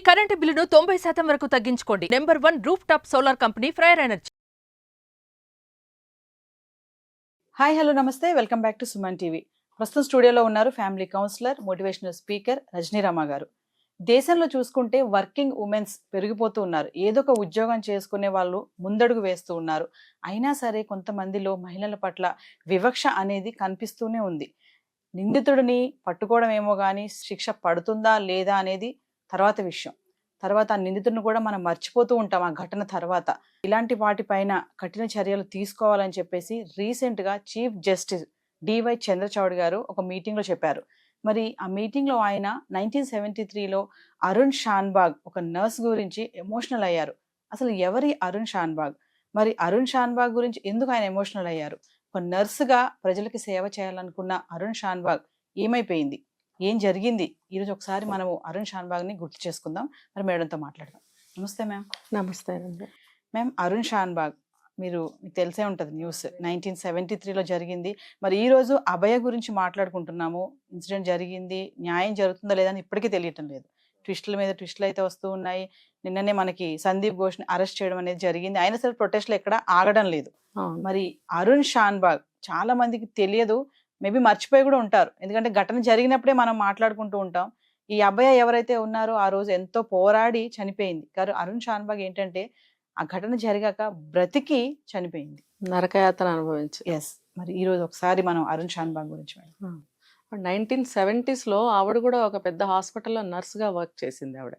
Current బిల్లును 90% వరకు తగ్గించుకోండి. Number 1 roof top solar company Freyr energy. Hi hello నమస్తే, welcome back to Suman TV. ప్రస్తుతం స్టూడియోలో ఉన్నారు family counsellor, motivational speaker Rajanirama garu. దేశంలో చూసుకుంటే వర్కింగ్ ఉమెన్స్ పెరిగిపోతూ ఉన్నారు. ఏదో ఒక ఉద్యోగం చేసుకునే వాళ్ళు ముందడుగు వేస్తూ ఉన్నారు. అయినా సరే కొంతమందిలో మహిళల పట్ల వివక్ష అనేది కనిపిస్తూనే ఉంది. నిందితుడిని పట్టుకోవడం ఏమో కానీ శిక్ష పడుతుందా లేదా అనేది తర్వాత విషయం. తర్వాత ఆ నిందితుడిని కూడా మనం మర్చిపోతూ ఉంటాం ఆ ఘటన తర్వాత. ఇలాంటి వాటిపైన కఠిన చర్యలు తీసుకోవాలని చెప్పేసి రీసెంట్గా చీఫ్ జస్టిస్ డివై చంద్రచౌడ్ గారు ఒక మీటింగ్లో చెప్పారు. మరి ఆ మీటింగ్లో ఆయన 1973లో అరుణ్ షాన్బాగ్ ఒక నర్స్ గురించి ఎమోషనల్ అయ్యారు. అసలు ఎవరి అరుణ్ షాన్బాగ్? మరి అరుణ్ షాన్బాగ్ గురించి ఎందుకు ఆయన ఎమోషనల్ అయ్యారు? ఒక నర్సుగా ప్రజలకి సేవ చేయాలనుకున్న అరుణ్ షాన్బాగ్ ఏమైపోయింది, ఏం జరిగింది? ఈరోజు ఒకసారి మనము అరుణ్ షాన్బాగ్ని గుర్తు చేసుకుందాం. మరి మేడంతో మాట్లాడదాం. నమస్తే మ్యామ్. నమస్తే అండి. మ్యామ్, అరుణ్ షాన్బాగ్ మీకు తెలిసే ఉంటుంది, న్యూస్ 1973లో జరిగింది. మరి ఈరోజు అభయ గురించి మాట్లాడుకుంటున్నాము. ఇన్సిడెంట్ జరిగింది, న్యాయం జరుగుతుందో లేదని ఇప్పటికీ తెలియటం లేదు. ట్విస్టుల మీద ట్విస్టులు అయితే వస్తూ ఉన్నాయి. నిన్ననే మనకి సందీప్ ఘోష్ని అరెస్ట్ చేయడం అనేది జరిగింది. అయినా సరే ప్రొటెస్ట్లు ఎక్కడ ఆగడం లేదు. మరి అరుణ్ షాన్బాగ్ చాలా మందికి తెలియదు, మేబీ మర్చిపోయి కూడా ఉంటారు. ఎందుకంటే ఘటన జరిగినప్పుడే మనం మాట్లాడుకుంటూ ఉంటాం. ఈ అభయ ఎవరైతే ఉన్నారో ఆ రోజు ఎంతో పోరాడి చనిపోయింది. కానీ అరుణ్ షాన్బాగ్ ఏంటంటే ఆ ఘటన జరిగాక బ్రతికి చనిపోయింది, నరకయాతన అనుభవించి. ఎస్. మరి ఈరోజు ఒకసారి మనం అరుణ్ షాన్బాగ్ గురించి 1970s ఆవిడ కూడా ఒక పెద్ద హాస్పిటల్లో నర్స్గా వర్క్ చేసింది. ఆవిడ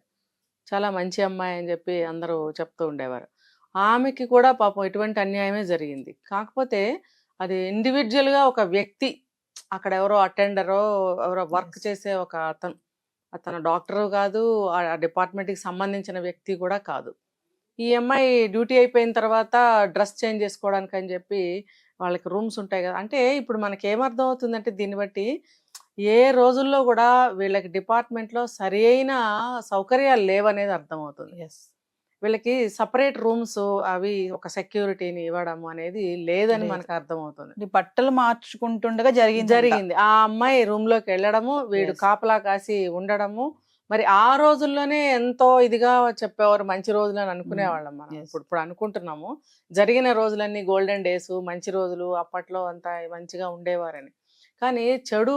చాలా మంచి అమ్మాయి అని చెప్పి అందరూ చెప్తూ ఉండేవారు. ఆమెకి కూడా పాపం ఇటువంటి అన్యాయమే జరిగింది. కాకపోతే అది ఇండివిజువల్గా ఒక వ్యక్తి, అక్కడ ఎవరో అటెండరో ఎవరో వర్క్ చేసే ఒక అతను డాక్టరు కాదు, ఆ డిపార్ట్మెంట్కి సంబంధించిన వ్యక్తి కూడా కాదు. ఈ అమ్మాయి డ్యూటీ అయిపోయిన తర్వాత డ్రెస్ చేంజ్ చేసుకోవడానికి అని చెప్పి వాళ్ళకి రూమ్స్ ఉంటాయి కదా. అంటే ఇప్పుడు మనకి ఏమర్థం అవుతుందంటే దీన్ని బట్టి ఏ రోజుల్లో కూడా వీళ్ళకి డిపార్ట్మెంట్లో సరి అయిన సౌకర్యాలు లేవనేది అర్థమవుతుంది. ఎస్. వీళ్ళకి సపరేట్ రూమ్స్ అవి ఒక సెక్యూరిటీని ఇవ్వడం అనేది లేదని మనకు అర్థమవుతుంది. బట్టలు మార్చుకుంటుండగా జరిగింది. ఆ అమ్మాయి రూమ్లోకి వెళ్ళడము, వీడు కాపలా కాసి ఉండడము. మరి ఆ రోజుల్లోనే ఎంతో ఇదిగా చెప్పేవారు, మంచి రోజులు అని అనుకునేవాళ్ళం మనం. ఇప్పుడు అనుకుంటున్నాము జరిగిన రోజులన్నీ గోల్డెన్ డేస్, మంచి రోజులు, అప్పట్లో అంతా మంచిగా ఉండేవారని. కానీ చెడు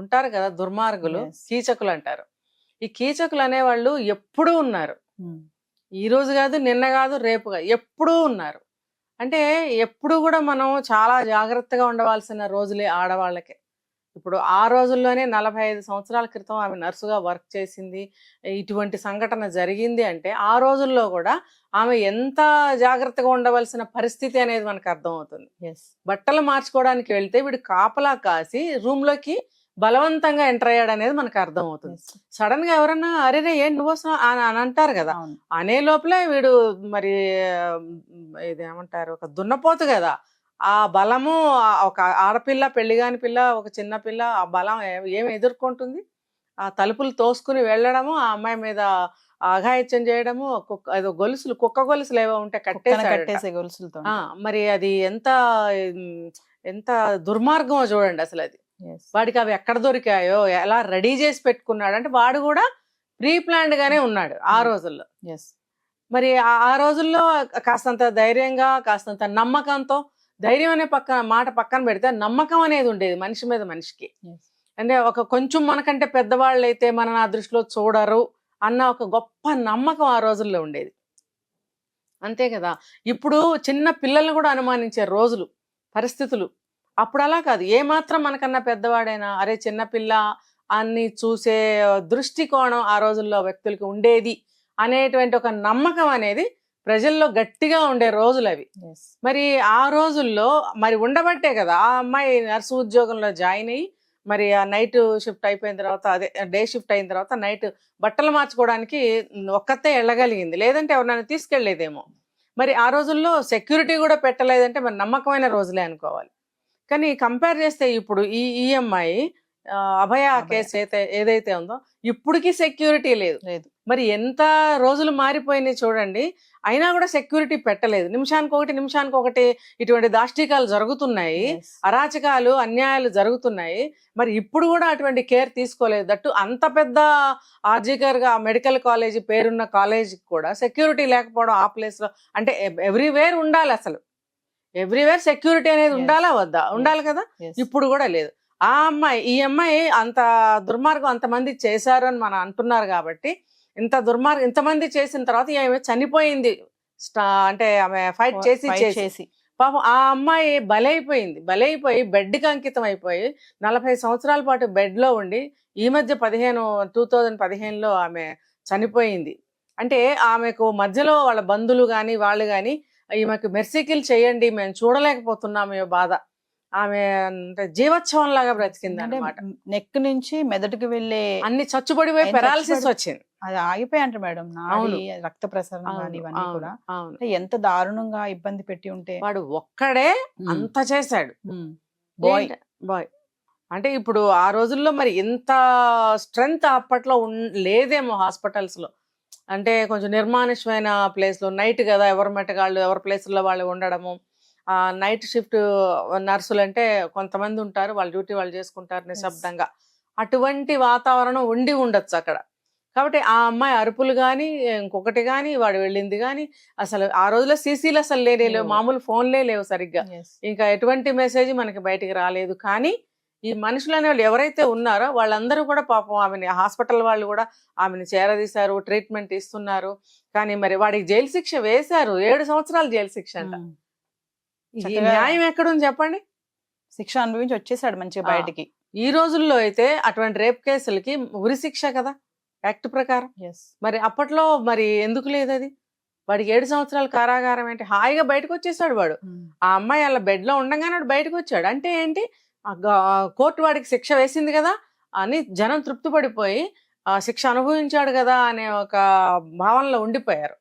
ఉంటారు కదా దుర్మార్గులు, కీచకులు అంటారు. ఈ కీచకులు అనేవాళ్ళు ఎప్పుడూ ఉన్నారు. ఈ రోజు కాదు, నిన్న కాదు, రేపు కాదు, ఎప్పుడూ ఉన్నారు. అంటే ఎప్పుడు కూడా మనం చాలా జాగ్రత్తగా ఉండవలసిన రోజులే ఆడవాళ్ళకే. ఇప్పుడు ఆ రోజుల్లోనే 45 సంవత్సరాల క్రితం ఆమె నర్సుగా వర్క్ చేసింది, ఇటువంటి సంఘటన జరిగింది అంటే ఆ రోజుల్లో కూడా ఆమె ఎంత జాగ్రత్తగా ఉండవలసిన పరిస్థితి అనేది మనకు అర్థమవుతుంది. బట్టలు మార్చుకోవడానికి వెళ్తే వీడు కాపలా కాసి రూమ్లోకి బలవంతంగా ఎంటర్ అయ్యాడు అనేది మనకు అర్థమవుతుంది. సడన్ గా ఎవరన్నా అరేరే ఏం నువ్వు అని అంటారు కదా. అనే లోపలే వీడు మరి ఇదేమంటారు, ఒక దున్నపోతు కదా. ఆ బలము, ఒక ఆడపిల్ల, పెళ్లిగాని పిల్ల, ఒక చిన్న పిల్ల, ఆ బలం ఏమి ఎదుర్కొంటుంది? ఆ తలుపులు తోసుకుని వెళ్ళడము, ఆ అమ్మాయి మీద అఘాయిత్యం చేయడము, ఏదో గొలుసులు, కుక్క గొలుసులు ఏవో ఉంటే కట్టేసే గొలుసులతో. మరి అది ఎంత ఎంత దుర్మార్గమో చూడండి అసలు. అది వాడికి అవి ఎక్కడ దొరికాయో, ఎలా రెడీ చేసి పెట్టుకున్నాడు అంటే వాడు కూడా ప్రీ ప్లాన్డ్ గానే ఉన్నాడు ఆ రోజుల్లో. మరి ఆ రోజుల్లో కాస్తంత ధైర్యంగా, కాస్తంత నమ్మకంతో, ధైర్యం అనే మాట పక్కన పెడితే నమ్మకం అనేది ఉండేది మనిషి మీద మనిషికి. అంటే ఒక కొంచెం మనకంటే పెద్దవాళ్ళు అయితే మన నా దృష్టిలో చూడరు అన్న ఒక గొప్ప నమ్మకం ఆ రోజుల్లో ఉండేది. అంతే కదా. ఇప్పుడు చిన్న పిల్లల్ని కూడా అనుమానించే రోజులు, పరిస్థితులు. అప్పుడు అలా కాదు. ఏమాత్రం మనకన్నా పెద్దవాడైనా అరే చిన్నపిల్ల అన్ని చూసే దృష్టికోణం ఆ రోజుల్లో వ్యక్తులకి ఉండేది అనేటువంటి ఒక నమ్మకం అనేది ప్రజల్లో గట్టిగా ఉండే రోజులు అవి. మరి ఆ రోజుల్లో మరి ఉండబట్టే కదా ఆ అమ్మాయి నర్సు ఉద్యోగంలో జాయిన్ అయ్యి మరి ఆ నైట్ షిఫ్ట్ అయిపోయిన తర్వాత, అదే డే షిఫ్ట్ అయిన తర్వాత నైట్ బట్టలు మార్చుకోవడానికి ఒక్కతే వెళ్ళగలిగింది. లేదంటే ఎవరినైనా తీసుకెళ్లేదేమో. మరి ఆ రోజుల్లో సెక్యూరిటీ కూడా పెట్టలేదంటే మరి నమ్మకమైన రోజులే అనుకోవాలి. కానీ కంపేర్ చేస్తే ఇప్పుడు ఈ అమ్మాయి అభయ కేసు ఏదైతే ఉందో ఇప్పటికీ సెక్యూరిటీ లేదు. మరి ఎంత రోజులు మారిపోయినాయి చూడండి. అయినా కూడా సెక్యూరిటీ పెట్టలేదు. నిమిషానికి ఒకటి ఇటువంటి దాష్టికాలు జరుగుతున్నాయి, Yes. అరాచకాలు అన్యాయాలు జరుగుతున్నాయి. మరి ఇప్పుడు కూడా అటువంటి కేర్ తీసుకోలేదు. దట్టు అంత పెద్ద ఆర్జికర్గా మెడికల్ కాలేజ్ పేరున్న కాలేజీకి కూడా సెక్యూరిటీ లేకపోవడం ఆ ప్లేస్ లో, అంటే ఎవ్రీవేర్ ఉండాలి, అసలు ఎవ్రీవేర్ సెక్యూరిటీ అనేది Yes. ఉండాలా వద్దా? ఉండాలి కదా. Yes. ఇప్పుడు కూడా లేదు. ఈ అమ్మాయి అంత దుర్మార్గం అంతమంది చేశారు అని మనం అంటున్నారు కాబట్టి, ఇంతమంది చేసిన తర్వాత ఆమె చనిపోయింది. అంటే ఆమె ఫైట్ చేసి చేసి పాపం ఆ అమ్మాయి బలైపోయి బెడ్కి అంకితం అయిపోయి 40 సంవత్సరాల పాటు బెడ్ లో ఉండి ఈ మధ్య 2015లో ఆమె చనిపోయింది. అంటే ఆమెకు మధ్యలో వాళ్ళ బంధువులు కానీ వాళ్ళు కానీ ఈమెకు మెర్సికిల్ చేయండి, మేము చూడలేకపోతున్నాము బాధ. ఆమె అంటే జీవోత్సవం లాగా బ్రతికింది అంటే అనమాట. నెక్ నుంచి మెదడుకి వెళ్ళే అన్ని చచ్చుబడిపోయి పెరాలసిస్ వచ్చింది. అది ఆగిపోయి అంట మేడం, నాడి రక్త ప్రసరణ కానీ ఇవన్నీ కూడా. అంటే ఎంత దారుణంగా ఇబ్బంది పెట్టి ఉంటే. వాడు ఒక్కడే అంత చేశాడు. బాయ్ అంటే ఇప్పుడు ఆ రోజుల్లో మరి ఇంత స్ట్రెంగ్త్ అప్పట్లో లేదేమో హాస్పిటల్స్ లో. అంటే కొంచెం నిర్మానుష్యమైన ప్లేస్ లో నైట్ కదా, ఎవరి మెటగాళ్ళు ఎవరి ప్లేసుల్లో వాళ్ళు ఉండడము. నైట్ షిఫ్ట్ నర్సులు అంటే కొంతమంది ఉంటారు, వాళ్ళ డ్యూటీ వాళ్ళు చేసుకుంటారు నిశ్శబ్దంగా. అటువంటి వాతావరణం ఉండొచ్చు అక్కడ. కాబట్టి ఆ అమ్మాయి అరుపులు కానీ ఇంకొకటి కానీ వాడు వెళ్ళింది కానీ, అసలు ఆ రోజుల్లో సీసీలు అసలు లేవు, మామూలు ఫోన్లే లేవు సరిగ్గా. ఇంకా ఎటువంటి మెసేజ్ మనకి బయటికి రాలేదు. కానీ ఈ మనుషులు అనే వాళ్ళు ఎవరైతే ఉన్నారో వాళ్ళందరూ కూడా పాపం ఆమెని, హాస్పిటల్ వాళ్ళు కూడా ఆమెను చేరదీశారు, ట్రీట్మెంట్ ఇస్తున్నారు. కానీ మరి వాడికి జైలు శిక్ష వేశారు, 7 సంవత్సరాలు జైలు శిక్ష అంట. ఈ న్యాయం ఎక్కడుంది చెప్పండి? శిక్ష అనుభవించి వచ్చేసాడు మంచిగా బయటికి. ఈ రోజుల్లో అయితే అటువంటి రేప్ కేసులకి ఉరి శిక్ష కదా యాక్ట్ ప్రకారం. మరి అప్పట్లో మరి ఎందుకు లేదు అది? వాడికి 7 సంవత్సరాల కారాగారం ఏంటి, హాయిగా బయటకు వచ్చేసాడు వాడు. ఆ అమ్మాయి అలా బెడ్ లో ఉండగానే వాడు బయటకు వచ్చాడు. అంటే ఏంటి, కోర్టు వాడికి శిక్ష వేసింది కదా అని జనం తృప్తి పడిపోయి శిక్ష అనుభవించాడు కదా అనే ఒక భావనలో ఉండిపోయారు.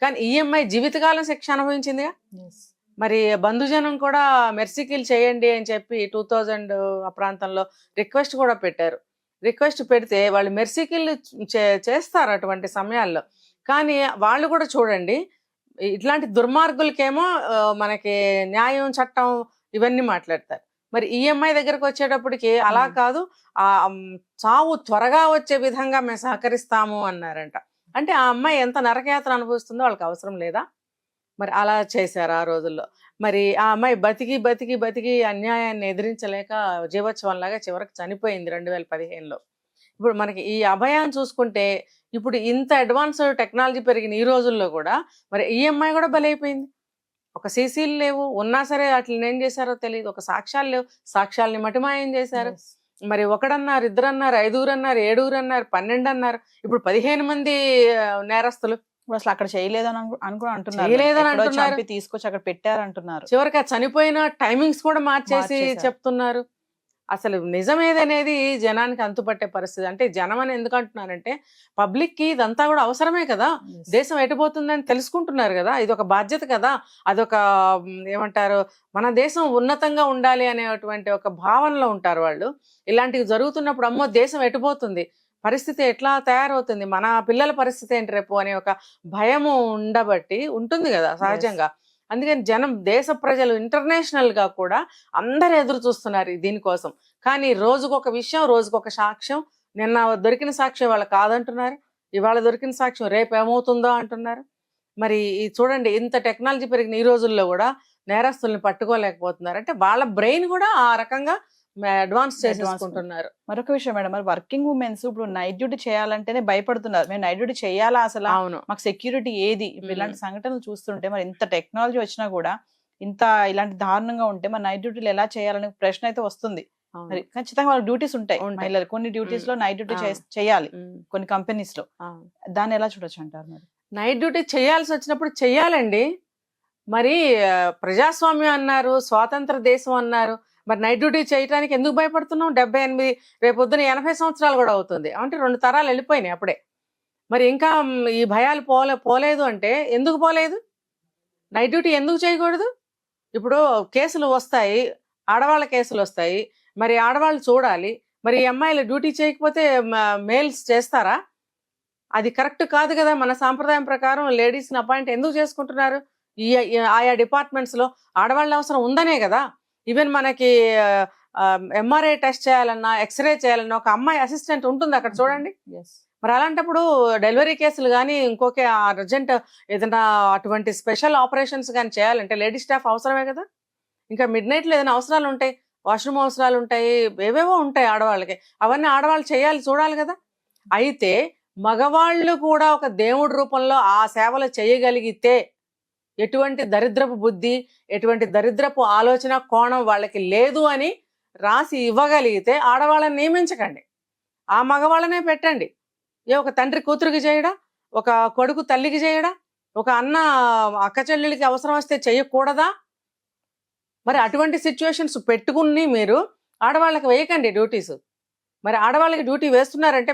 కానీ ఈ అమ్మాయి జీవితకాలం శిక్ష అనుభవించిందిగా. మరి బంధుజనం కూడా మెర్సికిల్ చేయండి అని చెప్పి 2000 ఆ ప్రాంతంలో రిక్వెస్ట్ కూడా పెట్టారు. రిక్వెస్ట్ పెడితే వాళ్ళు మెర్సికిల్ చేస్తారు అటువంటి సమయాల్లో. కానీ వాళ్ళు కూడా చూడండి, ఇట్లాంటి దుర్మార్గులకేమో మనకి న్యాయం చట్టం ఇవన్నీ మాట్లాడతారు. మరి ఈ అమ్మాయి దగ్గరకు వచ్చేటప్పటికి అలా కాదు, చావు త్వరగా వచ్చే విధంగా మేము సహకరిస్తాము అన్నారంట. అంటే ఆ అమ్మాయి ఎంత నరకయాత్ర అనుభవిస్తుందో వాళ్ళకి అవసరం లేదా? మరి అలా చేశారు ఆ రోజుల్లో. మరి ఆ అమ్మాయి బతికి అన్యాయాన్ని ఎదిరించలేక జీవోత్సవం లాగా చివరికి చనిపోయింది 2015లో. ఇప్పుడు మనకి ఈ అభయాన్ని చూసుకుంటే, ఇప్పుడు ఇంత అడ్వాన్స్ టెక్నాలజీ పెరిగిన ఈ రోజుల్లో కూడా మరి ఈ అమ్మాయి కూడా బలైపోయింది. ఒక సీసీలు లేవు, ఉన్నా సరే వాటిని ఏం చేశారో తెలియదు. ఒక సాక్ష్యాలు లేవు, సాక్ష్యాలని మటిమాయం చేశారు. మరి 1 అన్నారు, 2 అన్నారు, 5 అన్నారు, 7 అన్నారు, 12 అన్నారు. ఇప్పుడు 15 మంది నేరస్తులు. అసలు అక్కడ చేయలేదని అంటున్నారు, తీసుకొచ్చి అక్కడ పెట్టారంటున్నారు. చివరికి చనిపోయిన టైమింగ్స్ కూడా మార్చేసి చెప్తున్నారు. అసలు నిజమేదనేది జనానికి అంతుపట్టే పరిస్థితి. అంటే జనం అని ఎందుకు అంటున్నారంటే, పబ్లిక్ కి ఇదంతా కూడా అవసరమే కదా, దేశం ఎటుపోతుందని తెలుసుకుంటున్నారు కదా, ఇది ఒక బాధ్యత కదా, అదొక ఏమంటారు, మన దేశం ఉన్నతంగా ఉండాలి అనేటువంటి ఒక భావనలో ఉంటారు వాళ్ళు. ఇలాంటివి జరుగుతున్నప్పుడు అమ్మో దేశం ఎటుపోతుంది, పరిస్థితి ఎట్లా తయారవుతుంది, మన పిల్లల పరిస్థితి ఏంటి రేపు అనే ఒక భయము ఉండబట్టి ఉంటుంది కదా సహజంగా. అందుకని దేశ ప్రజలు ఇంటర్నేషనల్ గా కూడా అందరు ఎదురు చూస్తున్నారు దీనికోసం. కానీ రోజుకొక విషయం, రోజుకొక సాక్ష్యం. నిన్న దొరికిన సాక్ష్యం వాళ్ళ కాదంటున్నారు, ఇవాళ దొరికిన సాక్ష్యం రేపు ఏమవుతుందో అంటున్నారు. మరి చూడండి, ఇంత టెక్నాలజీ పెరిగిన ఈ రోజుల్లో కూడా నేరస్తుల్ని పట్టుకోలేకపోతున్నారు. అంటే వాళ్ళ బ్రెయిన్ కూడా ఆ రకంగా అడ్వాన్స్ చేసుకుంటున్నారు. మరొక విషయం మేడం, మరి వర్కింగ్ ఉమెన్స్ ఇప్పుడు నైట్ డ్యూటీ చేయాలంటేనే భయపడుతున్నారు. మేము నైట్ డ్యూటీ చేయాలా, అసలు మాకు సెక్యూరిటీ ఏది? ఇలాంటి సంఘటనలు చూస్తుంటే, మరి ఇంత టెక్నాలజీ వచ్చినా కూడా ఇంత ఇలాంటి దారుణంగా ఉంటే మరి నైట్ డ్యూటీలు ఎలా చేయాలనే ప్రశ్న అయితే వస్తుంది. మరి ఖచ్చితంగా వాళ్ళకి డ్యూటీస్ ఉంటాయి మహిళలు, కొన్ని డ్యూటీస్ లో నైట్ డ్యూటీ చేయాలి కొన్ని కంపెనీస్ లో. దాన్ని ఎలా చూడొచ్చు అంటారు? మరి నైట్ డ్యూటీ చేయాల్సి వచ్చినప్పుడు చెయ్యాలండి. మరి ప్రజాస్వామ్యం అన్నారు, స్వాతంత్ర దేశం అన్నారు, మరి నైట్ డ్యూటీ చేయడానికి ఎందుకు భయపడుతున్నాం? 78, రేపొద్దున 80 సంవత్సరాలు కూడా అవుతుంది. అంటే 2 తరాలు వెళ్ళిపోయినాయి అప్పుడే. మరి ఇంకా ఈ భయాలు పోలేదు అంటే ఎందుకు పోలేదు? నైట్ డ్యూటీ ఎందుకు చేయకూడదు? ఇప్పుడు కేసులు వస్తాయి, ఆడవాళ్ళ కేసులు వస్తాయి, మరి ఆడవాళ్ళు చూడాలి. మరి ఈ అమ్మాయిలు డ్యూటీ చేయకపోతే మేల్స్ చేస్తారా? అది కరెక్ట్ కాదు కదా. మన సాంప్రదాయం ప్రకారం లేడీస్ని అపాయింట్ ఎందుకు చేసుకుంటున్నారు? ఆయా డిపార్ట్మెంట్స్ లో ఆడవాళ్ళ అవసరం ఉందనే కదా. ఈవెన్ మనకి ఎంఆర్ఐ టెస్ట్ చేయాలన్నా, ఎక్స్రే చేయాలన్నా ఒక అమ్మాయి అసిస్టెంట్ ఉంటుంది అక్కడ, చూడండి. మరి అలాంటప్పుడు డెలివరీ కేసులు కానీ ఇంకొక అర్జెంట్ ఏదైనా అటువంటి స్పెషల్ ఆపరేషన్స్ కానీ చేయాలంటే లేడీ స్టాఫ్ అవసరమే కదా. ఇంకా మిడ్ నైట్లో ఏదైనా అవసరాలు ఉంటాయి, వాష్రూమ్ అవసరాలు ఉంటాయి, ఏవేవో ఉంటాయి ఆడవాళ్ళకి. అవన్నీ ఆడవాళ్ళు చేయాలి, చూడాలి కదా. అయితే మగవాళ్ళు కూడా ఒక దేవుడి రూపంలో ఆ సేవలు చేయగలిగితే ఎటువంటి దరిద్రపు బుద్ధి, ఎటువంటి దరిద్రపు ఆలోచన కోణం వాళ్ళకి లేదు అని రాసి ఇవ్వగలిగితే ఆడవాళ్ళని నియమించకండి, ఆ మగవాళ్ళనే పెట్టండి. ఒక తండ్రి కూతురికి చేయడా, ఒక కొడుకు తల్లికి చేయడా, ఒక అన్న అక్క చెల్లెలకి అవసరం వస్తే చేయకూడదా? మరి అటువంటి సిచ్యువేషన్స్ పెట్టుకుని మీరు ఆడవాళ్ళకి వేయకండి డ్యూటీస్. మరి ఆడవాళ్ళకి డ్యూటీ వేస్తున్నారంటే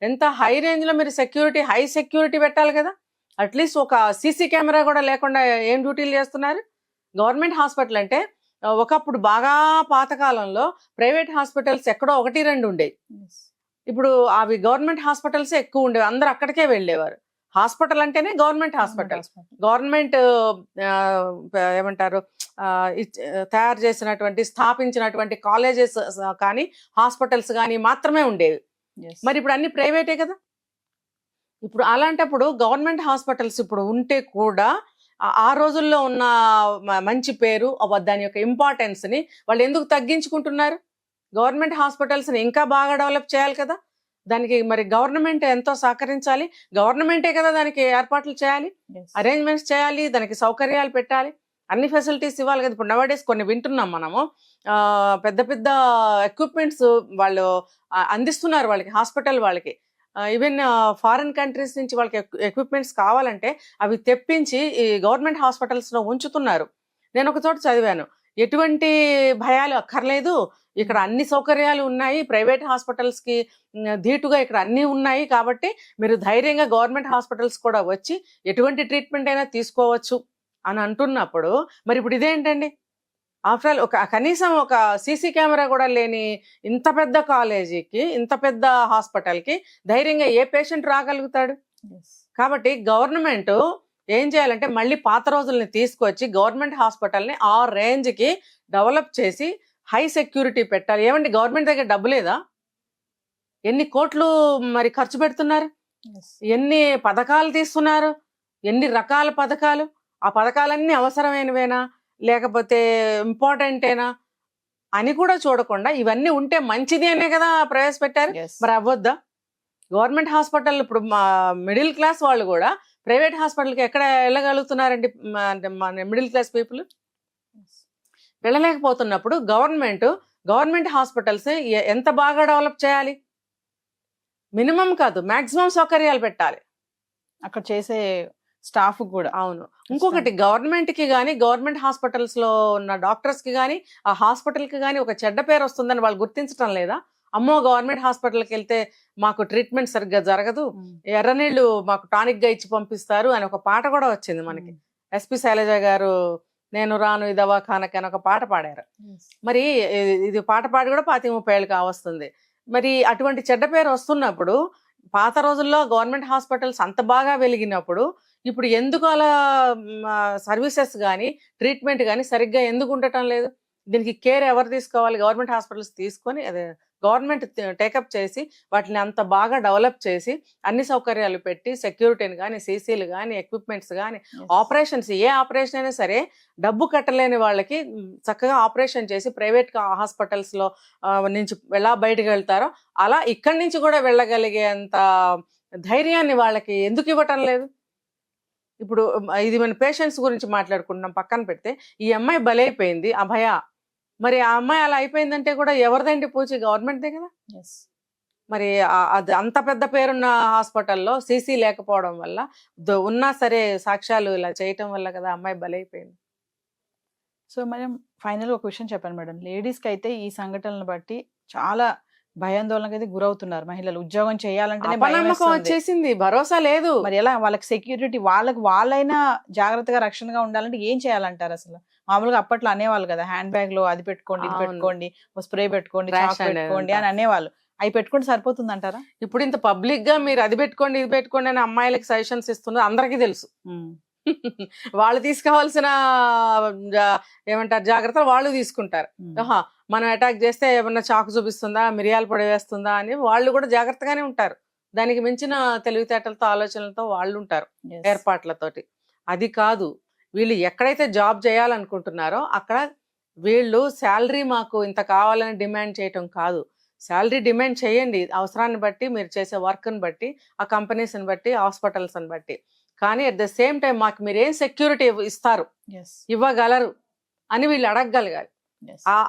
ఎంత హై రేంజ్లో మీరు సెక్యూరిటీ, హై సెక్యూరిటీ పెట్టాలి కదా. అట్లీస్ట్ ఒక సీసీ కెమెరా కూడా లేకుండా ఏం డ్యూటీలు చేస్తున్నారు? గవర్నమెంట్ హాస్పిటల్ అంటే ఒకప్పుడు బాగా పాతకాలంలో ప్రైవేట్ హాస్పిటల్స్ ఎక్కడో 1-2 ఉండేవి. ఇప్పుడు అవి గవర్నమెంట్ హాస్పిటల్స్ ఎక్కువ ఉండేవి, అందరూ అక్కడికే వెళ్ళేవారు. హాస్పిటల్ అంటేనే గవర్నమెంట్ హాస్పిటల్. గవర్నమెంట్ ఏమంటారు, తయారు చేసినటువంటి, స్థాపించినటువంటి కాలేజెస్ కానీ హాస్పిటల్స్ కానీ మాత్రమే ఉండేవి. మరి ఇప్పుడు అన్ని ప్రైవేటే కదా. ఇప్పుడు అలాంటప్పుడు గవర్నమెంట్ హాస్పిటల్స్ ఇప్పుడు ఉంటే కూడా ఆ రోజుల్లో ఉన్న మంచి పేరు, దాని యొక్క ఇంపార్టెన్స్ని వాళ్ళు ఎందుకు తగ్గించుకుంటున్నారు? గవర్నమెంట్ హాస్పిటల్స్ని ఇంకా బాగా డెవలప్ చేయాలి కదా. దానికి మరి గవర్నమెంట్ ఎంతో సహకరించాలి, గవర్నమెంటే కదా దానికి ఏర్పాట్లు చేయాలి, అరేంజ్మెంట్స్ చేయాలి, దానికి సౌకర్యాలు పెట్టాలి, అన్ని ఫెసిలిటీస్ ఇవ్వాలి కదా. ఇప్పుడు నవడేస్ కొన్ని వింటున్నాం మనము, పెద్ద పెద్ద ఎక్విప్మెంట్స్ వాళ్ళు అందిస్తున్నారు వాళ్ళకి, హాస్పిటల్ వాళ్ళకి. ఈవెన్ ఫారిన్ కంట్రీస్ నుంచి వాళ్ళకి ఎక్విప్మెంట్స్ కావాలంటే అవి తెప్పించి ఈ గవర్నమెంట్ హాస్పిటల్స్లో ఉంచుతున్నారు. నేను ఒక చోట చదివాను, ఎటువంటి భయాలు అక్కర్లేదు, ఇక్కడ అన్ని సౌకర్యాలు ఉన్నాయి, ప్రైవేట్ హాస్పిటల్స్కి ధీటుగా ఇక్కడ అన్నీ ఉన్నాయి, కాబట్టి మీరు ధైర్యంగా గవర్నమెంట్ హాస్పిటల్స్ కూడా వచ్చి ఎటువంటి ట్రీట్మెంట్ అయినా తీసుకోవచ్చు అని అంటున్నప్పుడు మరి ఇప్పుడు ఇదేంటండి? ఆఫ్టర్ ఆల్ కనీసం ఒక సీసీ కెమెరా కూడా లేని ఇంత పెద్ద కాలేజీకి, ఇంత పెద్ద హాస్పిటల్కి ధైర్యంగా ఏ పేషెంట్ రాగలుగుతాడు? కాబట్టి గవర్నమెంట్ ఏం చేయాలంటే మళ్ళీ పాత రోజుల్ని తీసుకొచ్చి గవర్నమెంట్ హాస్పిటల్ని ఆ రేంజ్కి డెవలప్ చేసి హై సెక్యూరిటీ పెట్టాలి. ఏమండి, గవర్నమెంట్ దగ్గర డబ్బు లేదా? ఎన్ని కోట్లు మరి ఖర్చు పెడుతున్నారు, ఎన్ని పథకాలు తీస్తున్నారు, ఎన్ని రకాల పథకాలు. ఆ పథకాలన్నీ అవసరమైనవేనా లేకపోతే ఇంపార్టెంటేనా అని కూడా చూడకుండా ఇవన్నీ ఉంటే మంచిది అనే కదా ప్రవేశపెట్టారు. మరి అవ్వద్దా? గవర్నమెంట్ హాస్పిటల్ ఇప్పుడు మిడిల్ క్లాస్ వాళ్ళు కూడా ప్రైవేట్ హాస్పిటల్కి ఎక్కడ వెళ్ళగలుగుతున్నారండి? మిడిల్ క్లాస్ పీపుల్ వెళ్ళలేకపోతున్నప్పుడు గవర్నమెంట్ హాస్పిటల్స్ ఎంత బాగా డెవలప్ చేయాలి? మినిమం కాదు, మాక్సిమం సౌకర్యాలు పెట్టాలి అక్కడ చేసే స్టాఫ్ కూడా. అవును. ఇంకొకటి, గవర్నమెంట్కి కానీ గవర్నమెంట్ హాస్పిటల్స్లో ఉన్న డాక్టర్స్కి కానీ ఆ హాస్పిటల్కి కానీ ఒక చెడ్డ పేరు వస్తుందని వాళ్ళు గుర్తించడం లేదా? అమ్మో, గవర్నమెంట్ హాస్పిటల్కి వెళ్తే మాకు ట్రీట్మెంట్ సరిగ్గా జరగదు, ఎర్రనీళ్ళు మాకు టానిక్గా ఇచ్చి పంపిస్తారు అని ఒక పాట కూడా వచ్చింది మనకి. ఎస్పి శైలజ గారు నేను రాను ఈ దవాఖానకి అని ఒక పాట పాడారు. మరి ఇది పాట పాడి కూడా 25-30 ఏళ్ళు కావస్తుంది. మరి అటువంటి చెడ్డ పేరు వస్తున్నప్పుడు, పాత రోజుల్లో గవర్నమెంట్ హాస్పిటల్స్ అంత బాగా వెలిగినప్పుడు ఇప్పుడు ఎందుకు అలా సర్వీసెస్ కానీ ట్రీట్మెంట్ కానీ సరిగ్గా ఎందుకు ఉండటం లేదు? దీనికి కేర్ ఎవరు తీసుకోవాలి? గవర్నమెంట్ హాస్పిటల్స్ తీసుకొని అదే గవర్నమెంట్ టేకప్ చేసి వాటిని అంత బాగా డెవలప్ చేసి అన్ని సౌకర్యాలు పెట్టి సెక్యూరిటీని కానీ, సీసీలు కానీ, ఎక్విప్మెంట్స్ కానీ, ఆపరేషన్స్ ఏ ఆపరేషన్ అయినా సరే డబ్బు కట్టలేని వాళ్ళకి చక్కగా ఆపరేషన్ చేసి ప్రైవేట్ హాస్పిటల్స్లో నుంచి ఎలా బయటకు వెళ్తారో అలా ఇక్కడి నుంచి కూడా వెళ్ళగలిగేంత ధైర్యాన్ని వాళ్ళకి ఎందుకు ఇవ్వటం లేదు? ఇప్పుడు ఇది మన పేషెంట్స్ గురించి మాట్లాడుకుంటున్నాం, పక్కన పెడితే ఈ అమ్మాయి బలైపోయింది అభయ. మరి ఆ అమ్మాయి అలా అయిపోయిందంటే కూడా ఎవరిదండి పూచి? గవర్నమెంట్దే కదా. మరి అది అంత పెద్ద పేరున్న హాస్పిటల్లో సీసీ లేకపోవడం వల్ల, ఉన్నా సరే సాక్ష్యాలు ఇలా చేయటం వల్ల కదా అమ్మాయి బలైపోయింది. సో మేడం, ఫైనల్ ఒక విషయం చెప్పండి మేడం, లేడీస్కి అయితే ఈ సంఘటనలను బట్టి చాలా భయాందోళనకి అయితే గురవుతున్నారు మహిళలు. ఉద్యోగం చేయాలంటే అపనమ్మకం వచ్చేసింది, భరోసా లేదు. మరి ఎలా వాళ్ళకి సెక్యూరిటీ, వాళ్ళైనా జాగ్రత్తగా రక్షణగా ఉండాలంటే ఏం చేయాలంటారు అసలు? మామూలుగా అప్పట్లో అనేవాళ్ళు కదా, హ్యాండ్ బ్యాగ్ లో అది పెట్టుకోండి, ఇది పెట్టుకోండి, స్ప్రే పెట్టుకోండి, చాక్ పెట్టుకోండి అని అనేవాళ్ళు. అవి పెట్టుకుంటే సరిపోతుంది అంటారా? ఇప్పుడు ఇంత పబ్లిక్ గా మీరు అది పెట్టుకోండి ఇది పెట్టుకోండి అని అమ్మాయిలకి సజెషన్స్ ఇస్తున్నారు, అందరికీ తెలుసు. వాళ్ళు తీసుకోవాల్సిన ఏమంటారు జాగ్రత్తలు వాళ్ళు తీసుకుంటారు. ఆహా, మనం అటాక్ చేస్తే ఏమన్నా చాకు చూపిస్తుందా, మిరియాలు పొడి వేస్తుందా అని వాళ్ళు కూడా జాగ్రత్తగానే ఉంటారు. దానికి మించిన తెలివితేటలతో ఆలోచనలతో వాళ్ళు ఉంటారు ఏర్పాట్లతోటి. అది కాదు, వీళ్ళు ఎక్కడైతే జాబ్ చేయాలనుకుంటున్నారో అక్కడ వీళ్ళు శాలరీ మాకు ఇంత కావాలని డిమాండ్ చేయటం కాదు. శాలరీ డిమాండ్ చేయండి అవసరాన్ని బట్టి, మీరు చేసే వర్క్ని బట్టి, ఆ కంపెనీస్ని బట్టి, హాస్పిటల్స్ని బట్టి. కానీ అట్ ద సేమ్ టైం మాకు మీరు ఏం సెక్యూరిటీ ఇస్తారు, ఇవ్వగలరు అని వీళ్ళు అడగగలగాలి.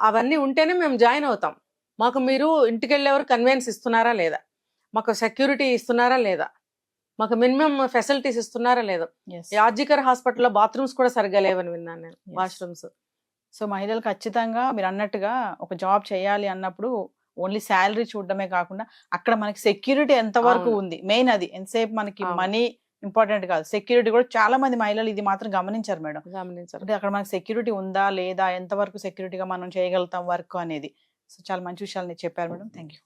అవన్నీ ఉంటేనే మేము జాయిన్ అవుతాం. మాకు మీరు ఇంటికి వెళ్ళేవారు కన్వీనియన్స్ ఇస్తున్నారా లేదా, మాకు సెక్యూరిటీ ఇస్తున్నారా లేదా, మాకు మినిమం ఫెసిలిటీస్ ఇస్తున్నారా లేదా. ఆర్జికర్ హాస్పిటల్లో బాత్రూమ్స్ కూడా సరిగ్గా లేవని విన్నాను నేను, వాష్రూమ్స్. సో మహిళలు ఖచ్చితంగా మీరు అన్నట్టుగా ఒక జాబ్ చేయాలి అన్నప్పుడు ఓన్లీ శాలరీ చూడడమే కాకుండా అక్కడ మనకి సెక్యూరిటీ ఎంత వరకు ఉంది, మెయిన్ అది. ఎంతసేపు మనకి మనీ ఇంపార్టెంట్ కాదు, సెక్యూరిటీ కూడా. చాలా మంది మహిళలు ఇది మాత్రం గమనించారు మేడం, అంటే అక్కడ మనకి సెక్యూరిటీ ఉందా లేదా, ఎంత వరకు సెక్యూరిటీగా మనం చేయగలుగుతాం వర్క్ అనేది. సో చాలా మంచి విషయాలు చెప్పారు మేడం. Thank you.